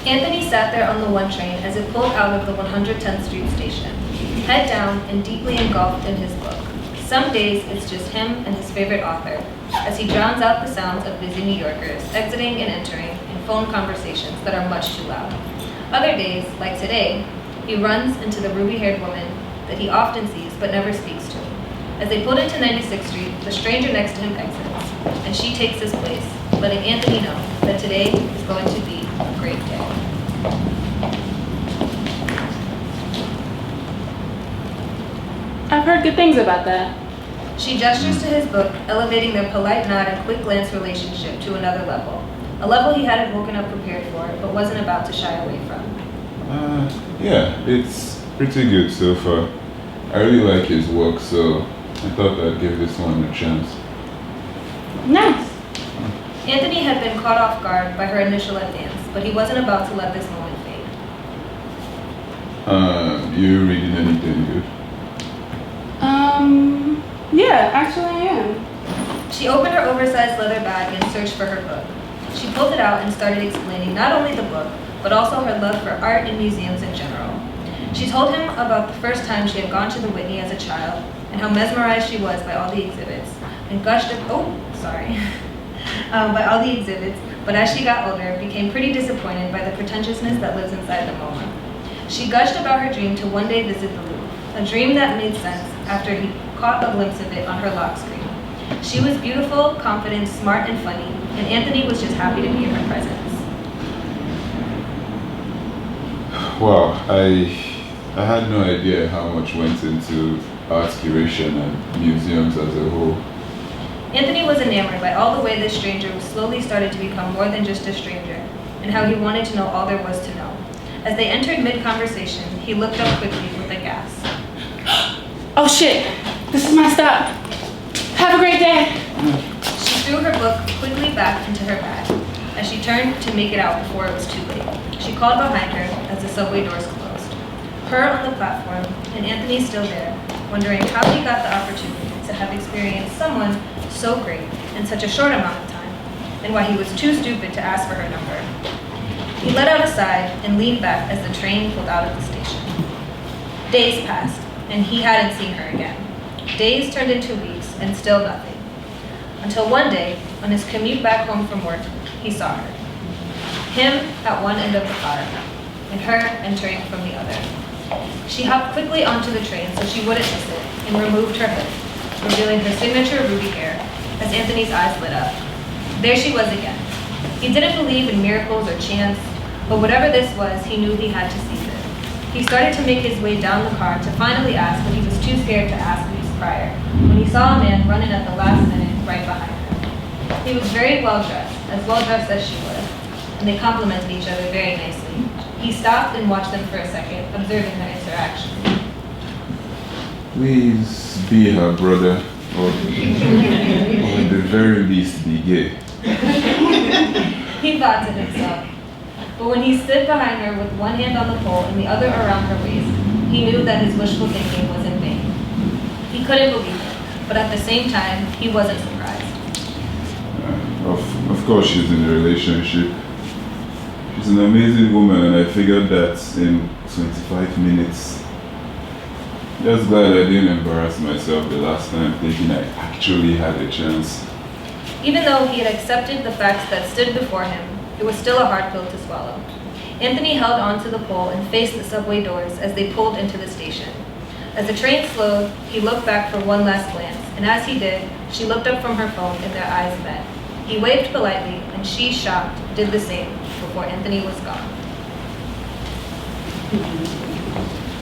Anthony sat there on the 1 train as it pulled out of the 110th Street station, head down and deeply engulfed in his book. Some days it's just him and his favorite author, as he drowns out the sounds of busy New Yorkers exiting and entering in phone conversations that are much too loud. Other days, like today, he runs into the ruby-haired woman that he often sees but never speaks to. As they pulled into 96th Street, the stranger next to him exits, and she takes his place, letting Anthony know that today is going to be a great day. I've heard good things about that. She gestures to his book, elevating their polite nod and quick glance relationship to another level. A level he hadn't woken up prepared for, but wasn't about to shy away from. Yeah, it's pretty good so far. I really like his work, so I thought I'd give this one a chance. Nice. Anthony had been caught off guard by her initial advance, but he wasn't about to let this moment fade. You reading anything good? Yeah, actually I am. She opened her oversized leather bag and searched for her book. She pulled it out and started explaining not only the book, but also her love for art and museums in general. She told him about the first time she had gone to the Whitney as a child, and how mesmerized she was by all the exhibits, and gushed by all the exhibits, but as she got older, became pretty disappointed by the pretentiousness that lives inside the MoMA. She gushed about her dream to one day visit the Louvre, a dream that made sense after he caught a glimpse of it on her lock screen. She was beautiful, confident, smart, and funny, and Anthony was just happy to be in her presence. Wow, I had no idea how much went into art curation and museums as a whole. Anthony was enamored by all the way this stranger slowly started to become more than just a stranger, and how he wanted to know all there was to know. As they entered mid-conversation, he looked up quickly with a gasp. Oh shit, this is my stop. Have a great day. She threw her book quickly back into her bag as she turned to make it out before it was too late. She called behind her as the subway doors closed. Her on the platform, and Anthony still there, wondering how he got the opportunity to have experienced someone so great in such a short amount of time, and why he was too stupid to ask for her number. He let out a sigh and leaned back as the train pulled out of the station. Days passed, and he hadn't seen her again. Days turned into weeks, and still nothing. Until one day, on his commute back home from work, he saw her. Him at one end of the car, and her entering from the other. She hopped quickly onto the train so she wouldn't miss it, and removed her hood, revealing her signature ruby hair, as Anthony's eyes lit up. There she was again. He didn't believe in miracles or chance, but whatever this was, he knew he had to seize it. He started to make his way down the car to finally ask what he was too scared to ask weeks prior, when he saw a man running at the last minute right behind her. He was very well dressed as she was, and they complimented each other very nicely. He stopped and watched them for a second, observing their interaction. Please be her brother, or at the very least be gay. He thought to himself. But when he stood behind her with one hand on the pole and the other around her waist, he knew that his wishful thinking was in vain. He couldn't believe it, but at the same time, he wasn't surprised. Of course she's in a relationship. She's an amazing woman, and I figured that in 25 minutes. Just glad I didn't embarrass myself the last time thinking I actually had a chance. Even though he had accepted the facts that stood before him, it was still a hard pill to swallow. Anthony held onto the pole and faced the subway doors as they pulled into the station. As the train slowed, he looked back for one last glance, and as he did, she looked up from her phone and their eyes met. He waved politely, and she, shocked, did the same before Anthony was gone.